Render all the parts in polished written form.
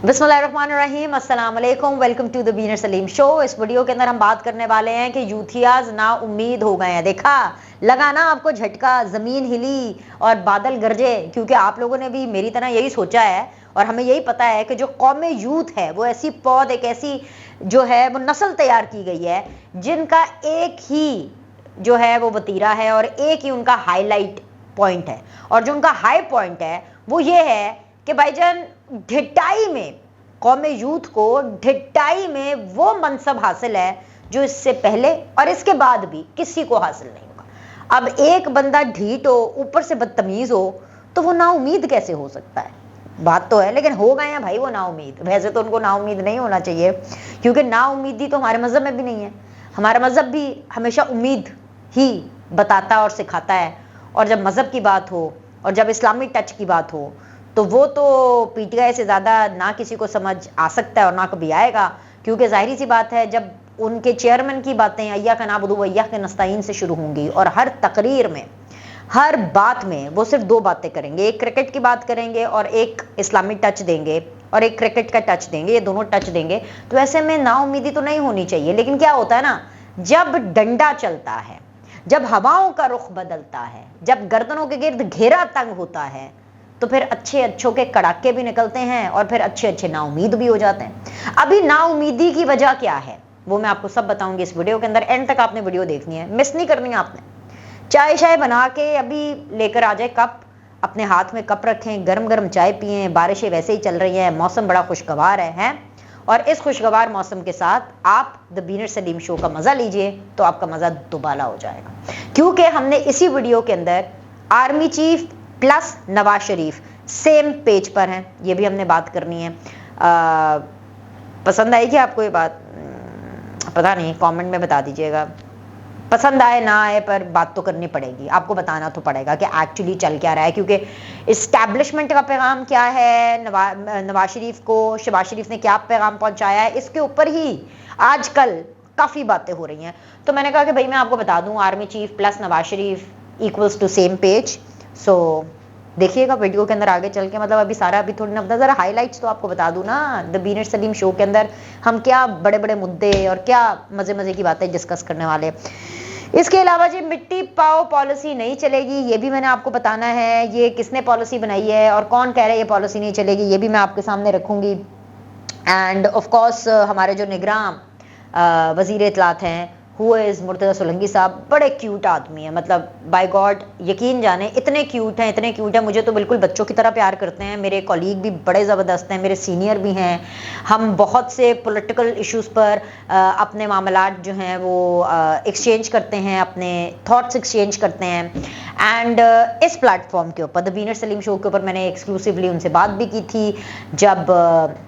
बिस्मिल्लाहिर्रहमानिर्रहीम, अस्सलाम वालेकुम, वेलकम टू द बीनर सलीम शो। इस वीडियो के अंदर हम बात करने वाले हैं कि यूथियाज ना उम्मीद हो गए हैं। देखा, लगा ना आपको झटका, ज़मीन हिली और बादल गरजे, क्योंकि आप लोगों ने भी मेरी तरह यही सोचा है और हमें यही पता है कि जो कौम यूथ है वो ऐसी पौध, एक ऐसी जो है वो नस्ल तैयार की गई है जिनका एक ही जो है वो वतीरा है और एक ही उनका हाईलाइट पॉइंट है। और जो उनका हाई पॉइंट है वो ये है कि भाईजान ढिटाई में, कौम यूथ को ढिटाई में वो मनसब हासिल है जो इससे पहले और इसके बाद भी किसी को हासिल नहीं होगा। अब एक बंदा ढीठ हो, ऊपर से बदतमीज हो, तो वो नाउमीद कैसे हो सकता है? बात तो है, लेकिन हो गए हैं भाई वो नाउमीद। वैसे तो उनको नाउमीद नहीं होना चाहिए, क्योंकि नाउमीदी तो हमारे मजहब में भी नहीं है। हमारा मजहब भी हमेशा उम्मीद ही बताता और सिखाता है। और जब मजहब की बात हो और जब इस्लामी टच की बात हो तो वो तो पीटीआई से ज़्यादा ना किसी को समझ आ सकता है और ना कभी आएगा, क्योंकि जाहिर सी बात है जब उनके चेयरमैन की बातें अय्या का नाबुदु व इय्याका के नस्ताईन से शुरू होंगी और हर तकरीर में, हर बात में वो सिर्फ दो बातें करेंगे, एक क्रिकेट की बात करेंगे और एक इस्लामी टच देंगे और एक क्रिकेट का टच देंगे, ये दोनों टच देंगे। तो ऐसे में नाउमीदी तो नहीं होनी चाहिए। लेकिन क्या होता है ना, जब डंडा चलता है, जब हवाओं का रुख बदलता है, जब गर्दनों के गिर्द घेरा तंग होता है, तो फिर अच्छे अच्छों के कड़ाके भी निकलते हैं और फिर अच्छे अच्छे नाउमीद भी हो जाते हैं। अभी नाउमीदी की वजह क्या है वो मैं आपको सब बताऊंगी इस वीडियो के अंदर। एंड तक आपने वीडियो देखनी है, मिस नहीं करनी है आपने। चाय शाय बना के अभी लेकर आ जाए कप, अपने हाथ में कप रखें, गर्म गर्म चाय पिए। बारिशें वैसे ही चल रही हैं, मौसम बड़ा खुशगवार है और इस खुशगवार मौसम के साथ आप द बीनर सलीम शो का मजा लीजिए तो आपका मजा दुबाला हो जाएगा, क्योंकि हमने इसी वीडियो के अंदर आर्मी चीफ प्लस नवाज शरीफ सेम पेज पर हैं। ये भी हमने बात करनी है। पसंद आई क्या आपको ये बात? पता नहीं, कमेंट में बता दीजिएगा। पसंद आए ना आए पर बात तो करनी पड़ेगी, आपको बताना तो पड़ेगा कि एक्चुअली चल क्या रहा है। क्योंकि इस्टेब्लिशमेंट का पैगाम क्या है, नवाज शरीफ को शहबाज शरीफ ने क्या पैगाम पहुंचाया है, इसके ऊपर ही आजकल काफ़ी बातें हो रही हैं। तो मैंने कहा कि भाई मैं आपको बता दूं, army chief plus Nawaz Sharif equals to same page. So देखिएगा वीडियो के अंदर आगे चल के, मतलब अभी सारा अभी थोड़ी ना बता, ज़रा हाइलाइट्स तो आपको बता दूं ना। द बीनर सलीम शो के अंदर हम क्या बड़े बड़े मुद्दे और क्या मज़े मज़े की बातें डिस्कस करने वाले। इसके अलावा जी मिट्टी पाओ पॉलिसी नहीं चलेगी, ये भी मैंने आपको बताना है। ये किसने पॉलिसी बनाई है और कौन कह रहा है ये पॉलिसी नहीं चलेगी, ये भी मैं आपके सामने रखूँगी। एंड ऑफ कोर्स हमारे जो निगरान वज़ीर इत्तलात हैं हु इज़ मुर्तज़ा सोलंकी साहब, बड़े क्यूट आदमी है। मतलब बाय गॉड यकीन जाने इतने क्यूट हैं, इतने क्यूट हैं, मुझे तो बिल्कुल बच्चों की तरह प्यार करते हैं। मेरे कॉलीग भी बड़े ज़बरदस्त हैं, मेरे सीनियर भी हैं। हम बहुत से पॉलिटिकल इश्यूज़ पर अपने मामलात जो हैं वो एक्सचेंज करते हैं, अपने थॉट्स एक्सचेंज करते हैं। एंड इस प्लेटफॉर्म के ऊपर द बीनर सलीम शो के ऊपर मैंने एक्सक्लूसिवली उनसे बात भी की थी जब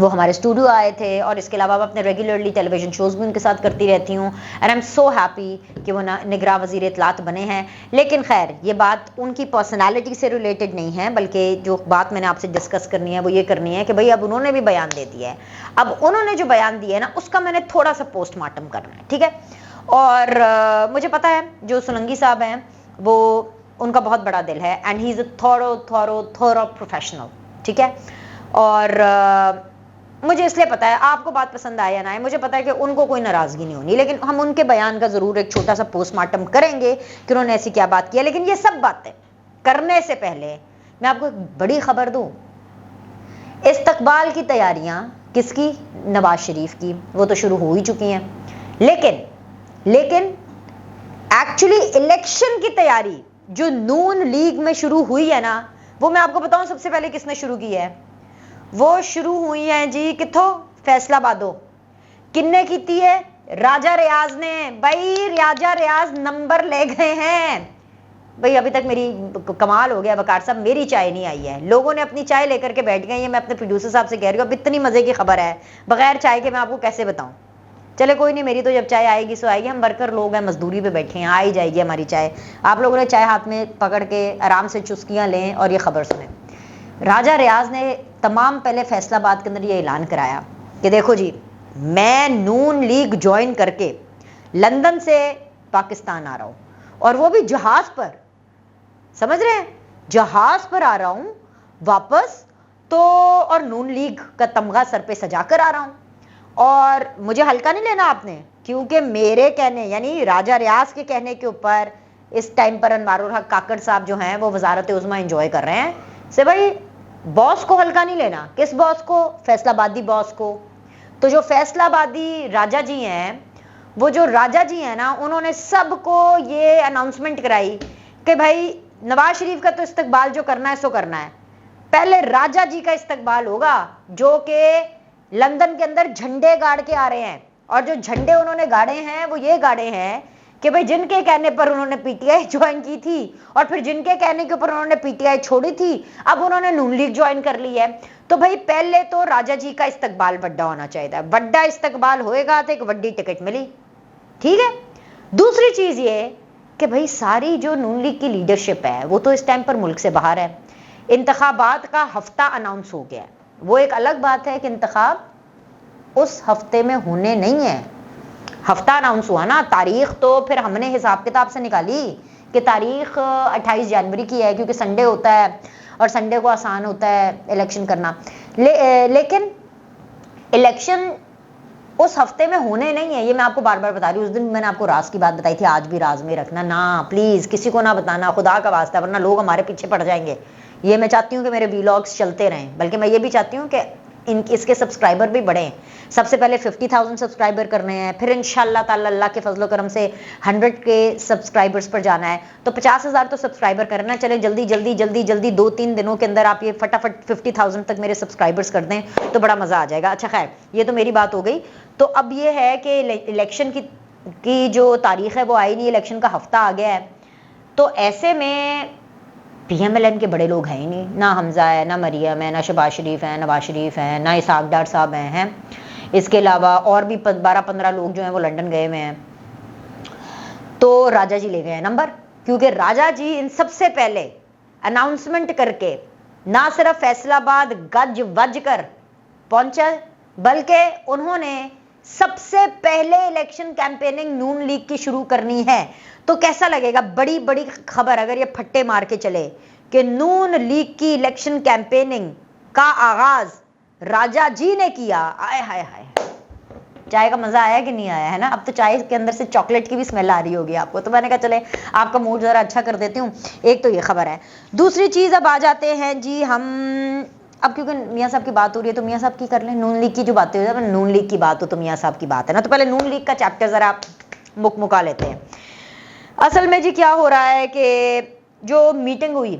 वो हमारे स्टूडियो आए थे। और इसके अलावा मैं अपने रेगुलरली टेलीविजन शोज़ भी उनके साथ करती रहती हूँ। And I am so happy कि वो निगरान वज़ीर इत्तलात बने हैं। लेकिन खैर ये बात उनकी पर्सनालिटी से रिलेटेड नहीं है, बल्कि जो बात मैंने आपसे डिस्कस करनी है वो ये करनी है कि भाई अब उन्होंने भी बयान दे दिया है। अब उन्होंने जो बयान दिया है ना, उसका मैंने थोड़ा सा पोस्टमार्टम करना है, ठीक है। और मुझे पता है जो सोलंकी साहब हैं वो, उनका बहुत बड़ा दिल है and he is a thorough professional, ठीक है। और मुझे इसलिए पता है, आपको बात पसंद आए या ना आए, मुझे पता है कि उनको कोई नाराज़गी नहीं होनी, लेकिन हम उनके बयान का ज़रूर एक छोटा सा पोस्टमार्टम करेंगे कि उन्होंने ऐसी क्या बात की है। लेकिन ये सब बातें करने से पहले मैं आपको एक बड़ी खबर दूँ। इस्तकबाल की तैयारियाँ किसकी? नवाज शरीफ की। वो तो शुरू हो ही चुकी हैं, लेकिन एक्चुअली इलेक्शन की तैयारी जो नून लीग में शुरू हुई है ना, वो मैं आपको बताऊँ सबसे पहले किसने शुरू की है। वो शुरू हुई हैं जी किथों? फैसलाबादों। किन्ने की है? राजा रियाज ने। भाई राजा रियाज नंबर ले गए हैं। भाई अभी तक मेरी कमाल हो गया वकार साहब, मेरी चाय नहीं आई है, लोगों ने अपनी चाय लेकर के बैठ गए हैं। मैं अपने प्रोड्यूसर साहब से कह रही हूँ अब इतनी मज़े की खबर है, बगैर चाय के मैं आपको कैसे बताऊँ। चले कोई नहीं, मेरी तो जब चाय आएगी सो आएगी। हम वर्कर लोग हैं, मजदूरी पे बैठे हैं, आ ही जाएगी हमारी चाय। आप लोगों ने चाय हाथ में पकड़ के आराम से चुस्कियाँ लें और ये खबर सुने। राजा रियाज ने तमाम पहले फैसलाबाद के अंदर ये ऐलान कराया कि देखो जी, मैं नून लीग ज्वाइन करके लंदन से पाकिस्तान आ रहा हूँ, और वो भी जहाज़ पर। समझ रहे हैं? जहाज़ पर आ रहा हूँ वापस, तो और नून लीग का तमगा सर पे सजा कर आ रहा हूं, और मुझे हल्का नहीं लेना आपने, क्योंकि मेरे कहने यानी राजा रियाज के कहने के ऊपर इस टाइम पर अनवारुल हक काकड़ साहब जो हैं वो वजारत उज़्मा एंजॉय कर रहे हैं। से भाई बॉस को हल्का नहीं लेना। किस बॉस को? फैसलाबादी बॉस को। तो जो फैसलाबादी राजा जी हैं, वो जो राजा जी हैं ना, उन्होंने सबको ये अनाउंसमेंट कराई कि भाई नवाज शरीफ का तो इस्तकबाल जो करना है सो करना है, पहले राजा जी का इस्तकबाल होगा जो कि लंदन के अंदर झंडे गाड़ के आ रहे हैं। और जो झंडे उन्होंने गाड़े हैं वो ये गाड़े हैं कि भाई जिनके कहने पर उन्होंने पीटीआई ज्वाइन की थी और फिर जिनके कहने के ऊपर उन्होंने पीटीआई छोड़ी थी, अब उन्होंने नून लीग ज्वाइन कर ली है। तो भाई पहले तो राजा जी का इस्तकबाल बड्डा होना चाहिए, बड्डा इस्तकबाल होएगा तो एक बड्डी टिकट मिली, ठीक है। दूसरी चीज ये कि भाई सारी जो नून लीग की लीडरशिप है वो तो इस टाइम पर मुल्क से बाहर है। इंतखाबात का हफ्ता अनाउंस हो गया है, वो एक अलग बात है कि इंतखाब उस हफ्ते में होने नहीं है। हफ्ता अनाउंस हुआ ना, तारीख तो फिर हमने हिसाब किताब से निकाली कि तारीख 28 जनवरी की है, क्योंकि संडे होता है और संडे को आसान होता है इलेक्शन करना। लेकिन इलेक्शन उस हफ्ते में होने नहीं है, ये मैं आपको बार बार बता रही हूँ। उस दिन मैंने आपको राज की बात बताई थी, आज भी राज में रखना ना, प्लीज किसी को ना बताना, खुदा का वास्ता, वरना लोग हमारे पीछे पड़ जाएंगे। ये मैं चाहती हूँ कि मेरे व्लॉग्स चलते रहें, बल्कि मैं ये भी चाहती हूँ कि इसके सब्सक्राइबर भी बढ़े। सबसे पहले 50,000 सब्सक्राइबर करने हैं, फिर इंशाल्लाह ताला अल्लाह के फजलो करम से 100 के सब्सक्राइबर्स पर जाना है। तो 50,000 तो सब्सक्राइबर करना। चले जल्दी जल्दी जल्दी जल्दी 2-3 दिनों के अंदर आप ये फटाफट 50,000 तक मेरे सब्सक्राइबर्स कर दें तो बड़ा मज़ा आ जाएगा। अच्छा खैर, ये तो मेरी बात हो गई। तो अब ये है कि इलेक्शन की जो तारीख है वो आई नहीं, इलेक्शन का हफ्ता आ गया है। तो ऐसे में PMLN के बड़े लोग हैं ही नहीं, ना हमजा है, ना मरियम है, ना शहबाज शरीफ है, नवाज शरीफ है, ना इसाक डार साहब हैं। इसके अलावा और भी 12-15 लोग जो हैं वो लंदन गए हुए हैं। तो राजा जी ले गए हैं नंबर, क्योंकि राजा जी इन सबसे पहले अनाउंसमेंट करके ना सिर्फ फैसलाबाद गज वज कर पहुंचे, बल्कि उन्होंने सबसे पहले इलेक्शन कैंपेनिंग नून लीग की शुरू करनी है। तो कैसा लगेगा, बड़ी बड़ी खबर अगर ये फट्टे मार के चले कि नून लीग की इलेक्शन कैंपेनिंग का आगाज राजा जी ने किया। आय हाय हाय, चाय का मजा आया कि नहीं आया है ना। अब तो चाय के अंदर से चॉकलेट की भी स्मेल आ रही होगी आपको, तो मैंने कहा चले आपका मूड जरा अच्छा कर देती हूँ। एक तो ये खबर है। दूसरी चीज, अब आ जाते हैं जी हम, अब क्योंकि मियाँ साहब की बात हो रही है तो मियाँ साहब की कर लें। नून लीग की जो बातें हो रही है, नून लीग की बात हो तो मियाँ साहब की बात है ना, तो पहले नून लीग का चैप्टर जरा मुका लेते हैं। असल में जी क्या हो रहा है कि जो मीटिंग हुई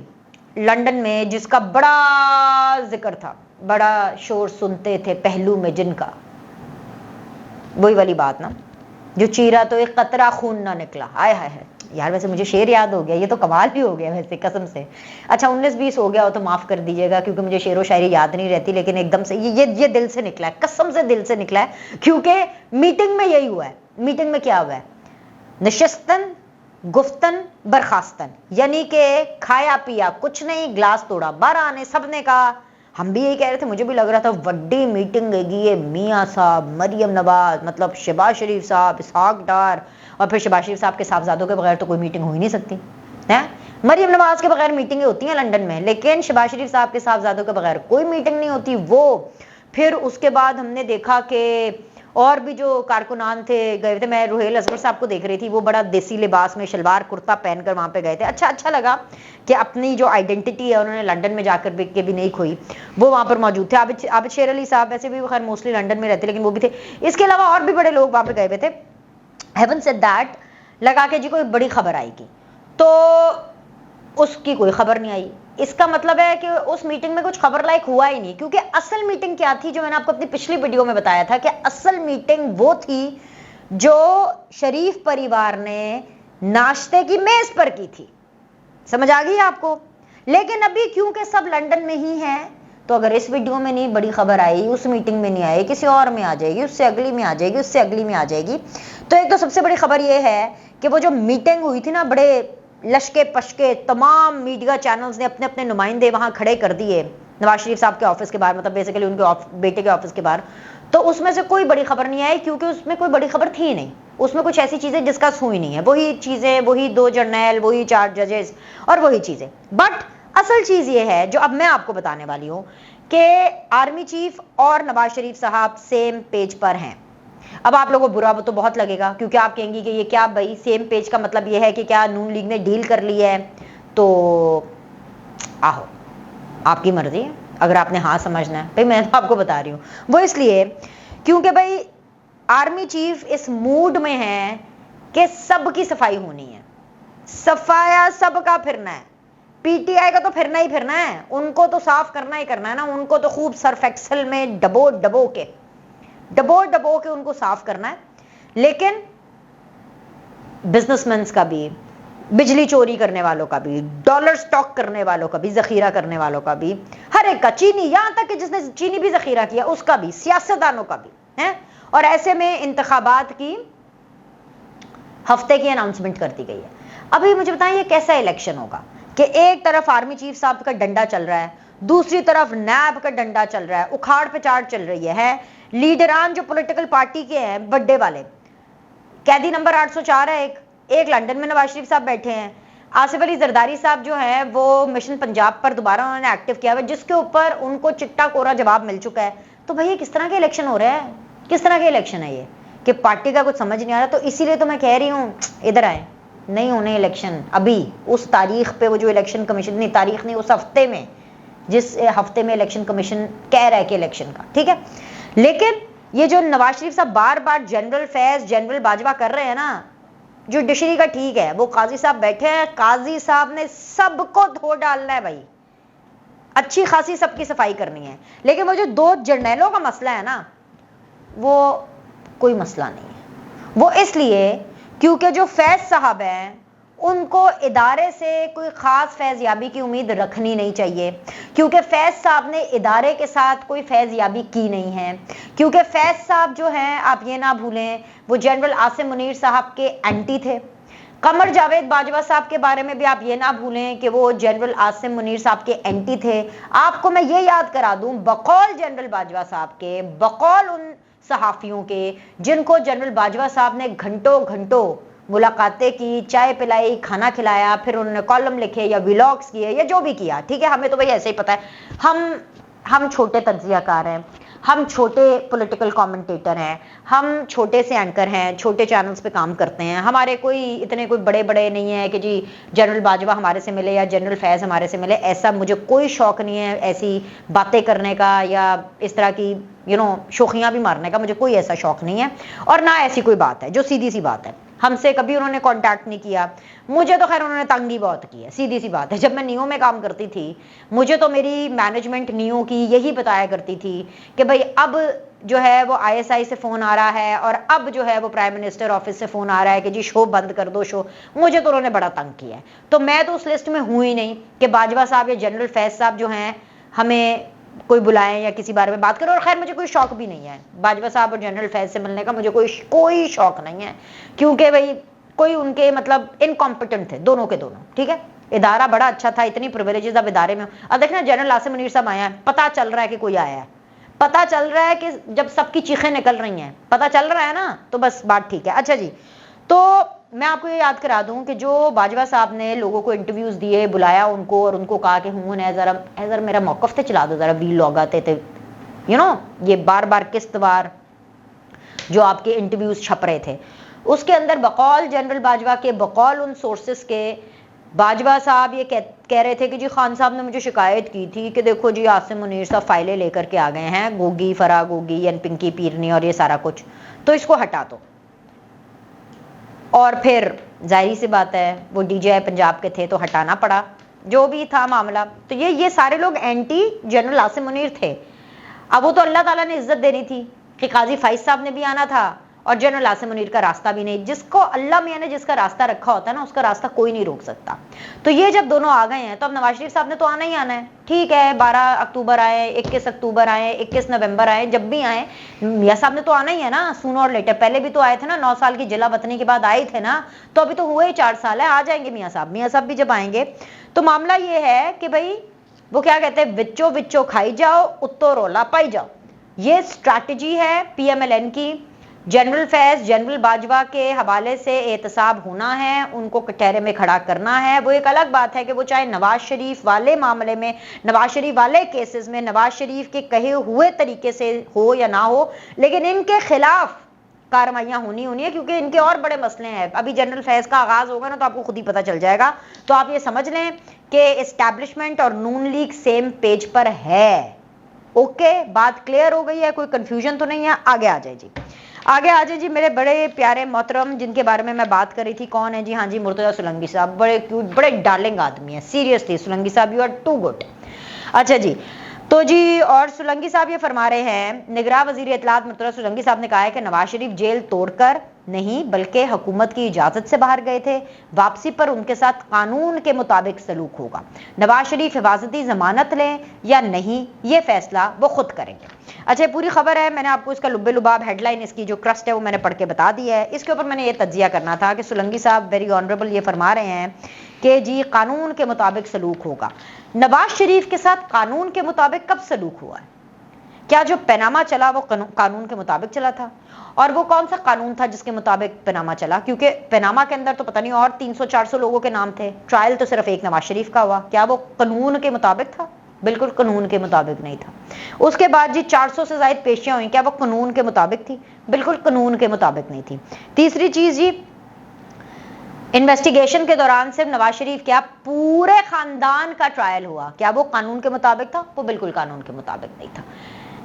लंदन में, जिसका बड़ा जिक्र था, बड़ा शोर सुनते थे पहलू में जिनका, वही वाली बात ना, जो चीरा तो एक कतरा खून ना निकला। आय हाय है यार, वैसे मुझे शेर याद हो गया, ये तो कमाल ही हो गया वैसे कसम से। अच्छा 19-20 हो गया हो तो माफ कर दीजिएगा, क्योंकि मुझे शेर व शायरी याद नहीं रहती, लेकिन एकदम से ये दिल से निकला है, कसम से दिल से निकला है, क्योंकि मीटिंग में यही हुआ है। मीटिंग में क्या हुआ है, नशिस्तन गुफ्तन बर्खास्तन, यानी कि खाया पिया कुछ नहीं, ग्लास तोड़ा 12 ने, सबने कहा, हम भी यही कह रहे थे, मुझे भी लग रहा था बड़ी मीटिंग है ये, मियाँ साहब, मरियम नवाज, मतलब शहबाज शरीफ साहब, इसहाक डार, और फिर शहबाज शरीफ साहब के साहबजादों के बगैर तो कोई मीटिंग हो ही नहीं सकती है। मरियम नवाज के बगैर मीटिंगें होती हैं लंदन में, लेकिन शहबाज शरीफ साहब के साहबजादों के बगैर कोई मीटिंग नहीं होती। वो फिर उसके बाद हमने देखा कि और भी जो कारकुनान थे गए थे, मैं रुहेल असगर साहब को देख रही थी, वो बड़ा देसी लिबास में शलवार कुर्ता पहनकर वहाँ पे गए थे। अच्छा लगा कि अपनी जो आइडेंटिटी है उन्होंने लंदन में जाकर के भी नहीं खोई, वो वहाँ पर मौजूद थे। आबिद शेर अली साहब वैसे भी खैर मोस्टली लंदन में रहते, लेकिन वो भी थे। इसके अलावा और भी बड़े लोग वहाँ पर गए हुए थे। हेवन सेड दैट, लगा के जी कोई बड़ी खबर आएगी, तो उसकी कोई खबर नहीं आई। इसका मतलब है कि उस मीटिंग में कुछ खबर लायक हुआ ही नहीं, क्योंकि असल मीटिंग क्या थी, जो मैंने आपको अपनी पिछली वीडियो में बताया था कि असल मीटिंग वो थी जो शरीफ परिवार ने नाश्ते की मेज पर की थी। समझ आ गई आपको। लेकिन अभी क्योंकि सब लंदन में ही हैं, तो अगर इस वीडियो में नहीं बड़ी खबर आई, उस मीटिंग में नहीं आई, किसी और में आ जाएगी, उससे अगली में आ जाएगी, उससे अगली में आ जाएगी। तो एक तो सबसे बड़ी खबर यह है कि वो जो मीटिंग हुई थी ना, बड़े लश्के पश्के तमाम मीडिया चैनल्स ने अपने अपने नुमाइंदे वहां खड़े कर दिए नवाज शरीफ साहब के ऑफिस के बाहर, मतलब बेसिकली उनके बेटे के ऑफिस के बाहर। तो उसमें से कोई बड़ी खबर नहीं आई, क्योंकि उसमें कोई बड़ी खबर थी नहीं। उसमें कुछ ऐसी चीजें डिस्कस हुई नहीं है, वही चीजें, वही 2 जर्नल, वही 4 जजेस और वही चीजें। बट असल चीज ये है जो अब मैं आपको बताने वाली हूँ कि आर्मी चीफ और नवाज शरीफ साहब सेम पेज पर हैं। अब आप लोगों को बुरा तो बहुत लगेगा, क्योंकि आप कहेंगे कि ये क्या भाई, सेम पेज का मतलब ये है कि क्या नून लीग ने डील कर ली है? तो आहो, आपकी मर्जी है, अगर आपने हाँ समझना है। भाई मैं तो आपको बता रही हूँ, वो इसलिए क्योंकि भाई आर्मी चीफ इस मूड में है कि सबकी सफाई होनी है, सफाया सबका फिरना है। पीटीआई का तो फिरना ही फिरना है, उनको तो साफ करना ही करना है ना, उनको तो खूब सर्फ एक्सेल में डबो डबो के उनको साफ करना है। लेकिन बिजनेसमैन्स का भी, बिजली चोरी करने वालों का भी, डॉलर स्टॉक करने वालों का भी, जखीरा करने वालों का भी, हर एक का, चीनी, यहां तक कि जिसने चीनी भी जखीरा किया उसका भी, सियासतदानों का भी है। और ऐसे में इंतखाबात की हफ्ते की अनाउंसमेंट कर दी गई है। अभी मुझे बताएं ये कैसा इलेक्शन होगा कि एक तरफ आर्मी चीफ साहब का डंडा चल रहा है, दूसरी तरफ नैब का डंडा चल रहा है, उखाड़ पे चाड़ चल रही है। लीडरान जो पॉलिटिकल पार्टी के हैं बड़े वाले, कैदी नंबर 804 है, एक लंदन में नवाज शरीफ साहब बैठे हैं। आसिफ अली जरदारी साहब जो हैं वो मिशन पंजाब पर दोबारा उन्होंने एक्टिव किया हुआ, जिसके ऊपर उनको चिट्टा कोरा जवाब मिल चुका है। तो भाई किस तरह के इलेक्शन हो रहा है, किस तरह के इलेक्शन है ये कि पार्टी का कुछ समझ नहीं आ रहा। तो इसीलिए तो मैं कह रही हूँ इधर आए, नहीं होने इलेक्शन अभी उस तारीख पे, वो जो इलेक्शन कमीशन, नहीं तारीख नहीं, उस हफ्ते में, जिस हफ्ते में इलेक्शन कमीशन कह रहा है कि इलेक्शन का, ठीक है। लेकिन ये जो नवाज शरीफ साहब बार बार जनरल फैज, जनरल बाजवा कर रहे हैं ना, जुडिशरी का ठीक है, वो काजी साहब बैठे हैं, काजी साहब ने सबको धो डालना है भाई, अच्छी खासी सबकी सफाई करनी है। लेकिन वो जो 2 जर्नैलों का मसला है ना, वो कोई मसला नहीं है। वो इसलिए क्योंकि जो फैज साहब हैं उनको इदारे से कोई ख़ास फैज़याबी की उम्मीद रखनी नहीं चाहिए, क्योंकि फैज़ साहब ने इदारे के साथ कोई फैज़याबी की नहीं है। क्योंकि फैज़ साहब जो हैं, आप ये ना भूलें, वो जनरल आसिम मुनीर साहब के एंटी थे। कमर जावेद बाजवा साहब के बारे में भी आप ये ना भूलें कि वो जनरल आसिम मुनीर साहब के एंटी थे। आपको मैं ये याद करा दूं, बकौल जनरल बाजवा साहब के, बकौल उन सहाफ़ियों के जिनको जनरल बाजवा साहब ने घंटों घंटों मुलाकातें की, चाय पिलाई, खाना खिलाया, फिर उन्होंने कॉलम लिखे या व्लॉग्स किए या जो भी किया, ठीक है, हमें तो भाई ऐसे ही पता है। हम छोटे तज्जियाकार हैं, हम छोटे पॉलिटिकल कमेंटेटर हैं, हम छोटे से एंकर हैं, छोटे चैनल्स पे काम करते हैं। हमारे इतने कोई बड़े बड़े नहीं है कि जी जनरल बाजवा हमारे से मिले या जनरल फैज़ हमारे से मिले। ऐसा मुझे कोई शौक़ नहीं है, ऐसी बातें करने का या इस तरह की शोखियाँ भी मारने का, मुझे कोई ऐसा शौक़ नहीं है। और ना ऐसी कोई बात है जो सीधी सी बात है, हमसे कभी उन्होंने कांटेक्ट नहीं किया। मुझे तो खैर उन्होंने तंग ही बहुत की है, सीधी सी बात है। जब मैं नियो में काम करती थी, मुझे तो मेरी मैनेजमेंट नियो की यही बताया करती थी कि भाई अब जो है वो ISI से फ़ोन आ रहा है और अब जो है वो प्राइम मिनिस्टर ऑफिस से फ़ोन आ रहा है कि जी शो बंद कर दो शो। मुझे तो उन्होंने बड़ा तंग किया है, तो मैं तो उस लिस्ट में हूँ ही नहीं कि बाजवा साहब या जनरल फैज़ साहब जो हैं हमें कोई बुलाएं या किसी बारे में बात करें। और खैर मुझे कोई शौक भी नहीं है बाजवा साहब और जनरल फैज़ से मिलने का, मुझे कोई शौक नहीं है, क्योंकि भाई कोई उनके मतलब इनकॉम्पिटेंट थे दोनों के दोनों, ठीक है। इदारा बड़ा अच्छा था, इतनी प्रिविलेजेस अब इदारे में। अब देखना जनरल आसिम मुनीर साहब आया है, पता चल रहा है कि कोई आया है, पता चल रहा है कि जब सबकी चीखें निकल रही हैं, पता चल रहा है ना, तो बस बात ठीक है। अच्छा जी, तो मैं आपको ये याद करा दूं कि जो बाजवा साहब ने लोगों को इंटरव्यूज दिए, बुलाया उनको और उनको कहा कि हूँ जरा मेरा मौकफ थे चला दो, जरा वी लॉग आते थे, ये बार बार किस्तवार जो आपके इंटरव्यूज छप रहे थे, उसके अंदर बकौल जनरल बाजवा के, बकौल उन सोर्सेस के, बाजवा साहब ये कह रहे थे कि जी खान साहब ने मुझे शिकायत की थी कि देखो जी आसिम मुनीर साहब फाइलें लेकर के आ गए हैं, गोगी, फरा गोगी एंड पिंकी पीरनी और ये सारा कुछ, तो इसको हटा दो। और फिर जाहिर सी बात है वो DJI पंजाब के थे तो हटाना पड़ा, जो भी था मामला। तो ये सारे लोग एंटी जनरल आसिम मुनीर थे। अब वो तो अल्लाह ताला ने इज्जत देनी थी कि काजी फाइज साहब ने भी आना था और जनरल आसिम मुनीर का रास्ता भी नहीं। जिसको अल्लाह मियां ने जिसका रास्ता रखा होता है ना, उसका रास्ता कोई नहीं रोक सकता। तो ये जब दोनों आ गए हैं तो अब नवाज शरीफ साहब ने तो आना ही आना है, ठीक है। 12 अक्टूबर आए, 21 अक्टूबर आए, 21 नवंबर आए, जब भी आए मियाँ साहब ने तो आना ही है ना, सूनर और लेटर। पहले भी तो आए थे ना, 9 साल की जिला वतनी के बाद आए थे ना, तो अभी तो हुए ही 4 साल है, आ जाएंगे मियाँ साहब भी जब आएंगे। तो मामला ये है कि भाई वो क्या कहते हैं, विच्चो विच्चो खाई जाओ, उत्तो रोला पाई जाओ। ये स्ट्रैटेजी है PMLN की, जनरल फैज जनरल बाजवा के हवाले से एहतसाब होना है, उनको कटहरे में खड़ा करना है। वो एक अलग बात है कि वो चाहे नवाज शरीफ वाले मामले में, नवाज शरीफ वाले केसेस में नवाज शरीफ के कहे हुए तरीके से हो या ना हो, लेकिन इनके खिलाफ कार्रवाइयां होनी है, क्योंकि इनके और बड़े मसले हैं। अभी जनरल फैज का आगाज होगा ना तो आपको खुद ही पता चल जाएगा। तो आप ये समझ लें कि एस्टैब्लिशमेंट और नून लीग सेम पेज पर है। ओके, बात क्लियर हो गई है, कोई कंफ्यूजन तो नहीं है। आगे आ जाए जी, आगे आ जाए जी मेरे बड़े प्यारे मोहतरम, जिनके बारे में मैं बात कर रही थी। कौन है जी? हाँ जी, मुर्तजा सुलंगी साहब। बड़े क्यूट, बड़े डार्लिंग आदमी है, सीरियसली सुलंगी साहब यू आर टू गुड। अच्छा जी, तो जी और सुलंगी साहब ये फरमा रहे हैं, निगरान वजीर इत्तलात मुर्तजा सुलंगी साहब ने कहा है कि नवाज शरीफ जेल तोड़कर नहीं बल्कि हुकूमत की इजाजत से बाहर गए थे। वापसी पर उनके साथ कानून के मुताबिक सलूक होगा। नवाज शरीफ हिफाजती जमानत लें या नहीं, ये फैसला वो खुद करेंगे। अच्छा, पूरी खबर है, मैंने आपको इसका लुब्बे लुबाब हेडलाइन, इसकी जो क्रस्ट है वो मैंने पढ़ के बता दी है। इसके ऊपर मैंने ये तज्जिया करना था कि सुलंगी साहब वेरी ऑनरेबल ये फरमा रहे हैं कि जी कानून के मुताबिक सलूक होगा। नवाज शरीफ के साथ कानून के मुताबिक कब सलूक हुआ है? क्या जो पैनामा चला वो कानून के मुताबिक चला था? और वो कौन सा कानून था जिसके मुताबिक पैनामा चला? क्योंकि पैनामा के अंदर तो पता नहीं और 300-400 लोगों के नाम थे, ट्रायल तो सिर्फ एक नवाज शरीफ का हुआ। क्या वो कानून के मुताबिक था? बिल्कुल कानून के मुताबिक नहीं था। उसके बाद जी 400 से ज्यादा पेशियां हुई, क्या वो कानून के मुताबिक थी? बिल्कुल कानून के मुताबिक नहीं थी। तीसरी चीज जी, इन्वेस्टिगेशन के दौरान सिर्फ नवाज शरीफ क्या पूरे खानदान का ट्रायल हुआ, क्या वो कानून के मुताबिक था? वो बिल्कुल कानून के मुताबिक नहीं था।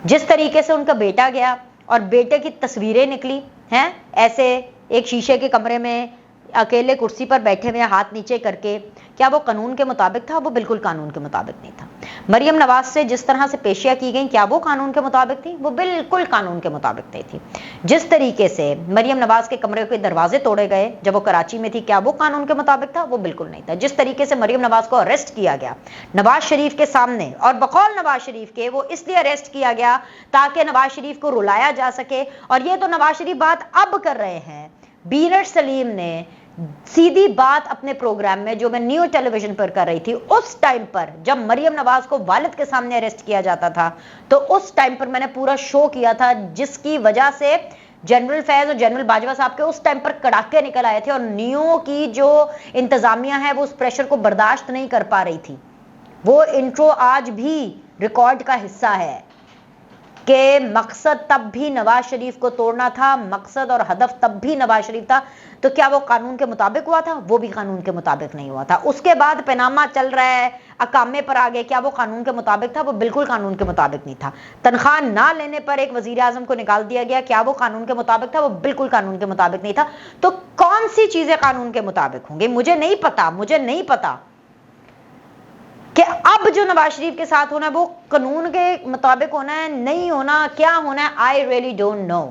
जिस तरीके से उनका बेटा गया और बेटे की तस्वीरें निकली हैं ऐसे एक शीशे के कमरे में अकेले कुर्सी पर बैठे हुए हाथ नीचे करके, क्या वो कानून के मुताबिक था? वो बिल्कुल कानून के मुताबिक नहीं था। मरियम नवाज से जिस तरह से पेशियां की गई, क्या वो कानून के मुताबिक थी? वो बिल्कुल कानून के मुताबिक नहीं थी। जिस तरीके से मरियम नवाज के कमरे के दरवाजे तोड़े गए जब वो कराची में थी, क्या वो कानून के मुताबिक था? वो बिल्कुल नहीं था। जिस तरीके से मरियम नवाज को अरेस्ट किया गया नवाज शरीफ के सामने, और बकौल नवाज शरीफ के, वो इसलिए अरेस्ट किया गया ताकि नवाज शरीफ को रुलाया जा सके। और ये तो नवाज शरीफ बात अब कर रहे हैं, बीनर सलीम ने सीधी बात अपने प्रोग्राम में जो मैं न्यू टेलीविजन पर कर रही थी, उस टाइम पर जब मरियम नवाज को वालिद के सामने अरेस्ट किया जाता था, तो उस टाइम पर मैंने पूरा शो किया था, जिसकी वजह से जनरल फैज और जनरल बाजवा साहब के उस टाइम पर कड़ाके निकल आए थे और नियो की जो इंतजामिया है वो उस प्रेशर को बर्दाश्त नहीं कर पा रही थी। वो इंट्रो आज भी रिकॉर्ड का हिस्सा है कि मकसद तब भी नवाज शरीफ को तोड़ना था, मकसद और हदफ तब भी नवाज शरीफ था। तो क्या वो कानून के मुताबिक हुआ था? वो भी कानून के मुताबिक नहीं हुआ था। उसके बाद पैनामा चल रहा है, अकामे पर आ गए, क्या वो कानून के मुताबिक था? वो बिल्कुल कानून के मुताबिक नहीं था। तनख्वाह ना लेने पर एक वजीर आजम को निकाल दिया गया, क्या वो कानून के मुताबिक था? वो बिल्कुल कानून के मुताबिक नहीं था। तो कौन सी चीजें कानून के मुताबिक होंगी? मुझे नहीं पता कि अब जो नवाज शरीफ के साथ होना है वो कानून के मुताबिक होना है, नहीं होना, क्या होना है, आई रियली डोंट नो।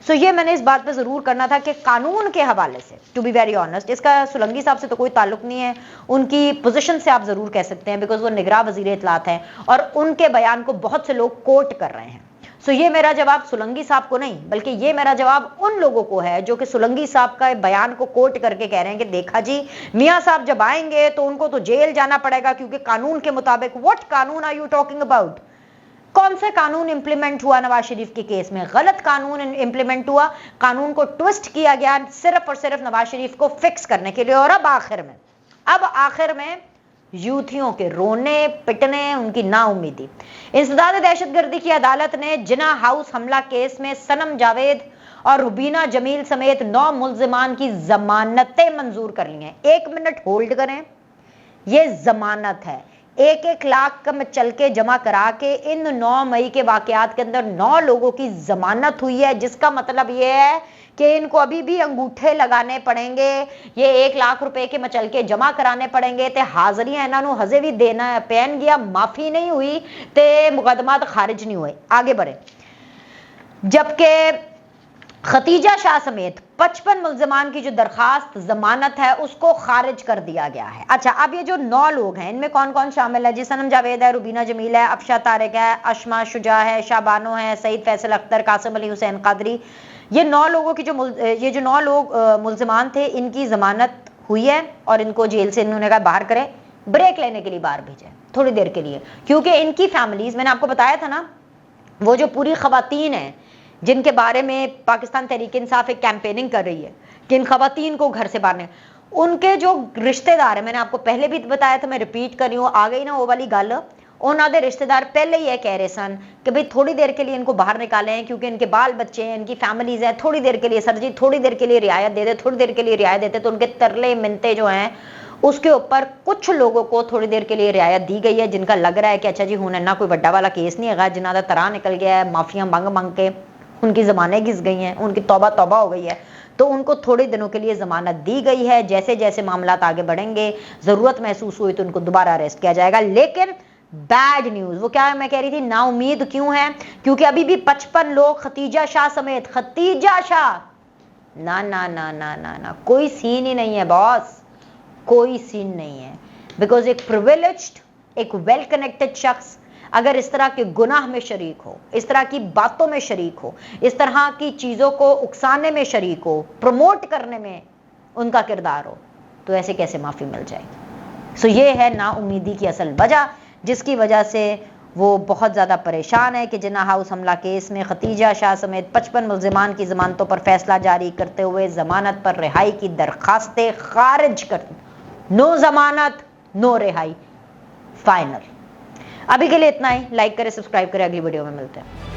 सो ये मैंने इस बात पे जरूर करना था कि कानून के हवाले से, टू बी वेरी ऑनेस्ट, इसका सुलंगी साहब से तो कोई ताल्लुक नहीं है, उनकी पोजीशन से आप जरूर कह सकते हैं, बिकॉज वो निगरान वजीर इत्तलात हैं और उनके बयान को बहुत से लोग कोट कर रहे हैं। सो ये मेरा जवाब सुलंगी साहब को नहीं, बल्कि ये मेरा जवाब उन लोगों को है जो कि सुलंगी साहब का बयान को कोट करके कह रहे हैं कि देखा जी, मियां साहब जब आएंगे तो उनको तो जेल जाना पड़ेगा क्योंकि कानून के मुताबिक। व्हाट कानून आर यू टॉकिंग अबाउट? कौन सा कानून इंप्लीमेंट हुआ नवाज शरीफ के केस में? गलत कानून इंप्लीमेंट हुआ, कानून को ट्विस्ट किया गया सिर्फ और सिर्फ नवाज शरीफ को फिक्स करने के लिए। और अब आखिर में यूथियों के रोने पिटने, उनकी नाउमीदी। इंसदाद दहशतगर्दी की अदालत ने जिना हाउस हमला केस में सनम जावेद और रुबीना जमील समेत 9 मुल्जिमान की जमानतें मंजूर कर ली हैं। 1 मिनट होल्ड करें, ये जमानत है। 1-1 लाख का चल के जमा करा के इन 9 मई के वाकयात के अंदर 9 लोगों की जमानत हुई है, जिसका मतलब ये है कि इनको अभी भी अंगूठे लगाने पड़ेंगे, ये 1 लाख रुपए के मचल के जमा कराने पड़ेंगे ते हाजरियां इन्होंने हजे भी देना पैन गया, माफी नहीं हुई ते मुकदमा तो खारिज नहीं हुए। आगे बढ़े, जबकि खतीजा शाह समेत 55 मुल्जिमान की जो दरखास्त जमानत है उसको खारिज कर दिया गया है। अच्छा, अब ये जो 9 लोग हैं इनमें कौन कौन शामिल है जी? सनम जावेद है, रुबीना जमील है, अफशा तारिक है, अशमा शुजा है, शाबानो है, सईद फैसल अख्तर, कासिम अली हुसैन कादरी। ये 9 लोगों की जो 9 लोग मुल्जिमान थे, इनकी जमानत हुई है और इनको जेल से इन्होंने कहा बाहर करें, ब्रेक लेने के लिए बाहर भेजें थोड़ी देर के लिए, क्योंकि इनकी फैमिलीज, मैंने आपको बताया था ना, वो जो पूरी खवातीन हैं जिनके बारे में पाकिस्तान तहरीक इंसाफ एक कैंपेनिंग कर रही है कि इन खवातीन को घर से बाहर नहीं, उनके जो रिश्तेदार है, मैंने आपको पहले भी बताया था, मैं रिपीट कर रही हूँ, आ गई ना वो वाली गल, उन्होंने रिश्तेदार पहले ही कह रहे सन कि भाई थोड़ी देर के लिए इनको बाहर निकाले हैं क्योंकि इनके बाल बच्चे हैं, इनकी फैमिलीज है, थोड़ी देर के लिए सर जी थोड़ी देर के लिए रियायत दे दे, थोड़ी देर के लिए रियायत देते। तो उनके तरले मिन्नते जो हैं उसके ऊपर कुछ लोगों को थोड़ी देर के लिए रियायत दी गई है, जिनका लग रहा है कि अच्छा जी हुन ना कोई बड़ा वाला केस नहीं है, जिन्हों का तरह निकल गया है, माफिया मंग मंग के उनकी जमाने घिस गई हैं, उनकी तौबा तौबा हो गई है, तो उनको थोड़े दिनों के लिए जमानत दी गई है। जैसे जैसे मामला आगे बढ़ेंगे, जरूरत महसूस हुई तो उनको दोबारा अरेस्ट किया जाएगा। लेकिन बैड न्यूज वो क्या है, मैं कह रही थी ना उम्मीद क्यों है, क्योंकि अभी भी 55 लोग खतीजा शाह समेत, खतीजा शाह, ना ना ना ना ना ना कोई सीन ही नहीं है बॉस, कोई सीन नहीं है। बिकॉज एक प्रिविलेज्ड, एक वेल कनेक्टेड शख्स अगर इस तरह के गुनाह में शरीक हो, इस तरह की बातों में शरीक हो, इस तरह की चीज़ों को उकसाने में शरीक हो, प्रमोट करने में उनका किरदार हो, तो ऐसे कैसे माफ़ी मिल जाएगी। सो ये है नाउमीदी की असल वजह, जिसकी वजह से वो बहुत ज़्यादा परेशान है कि जिन्ना हाउस हमला केस में खतीजा शाह समेत 55 मुल्जिमान की ज़मानतों पर फैसला जारी करते हुए ज़मानत पर रिहाई की दरखास्तें खारिज कर, नो ज़मानत नो रिहाई, फाइनल। अभी के लिए इतना ही, लाइक करें, सब्सक्राइब करें, अगली वीडियो में मिलते हैं।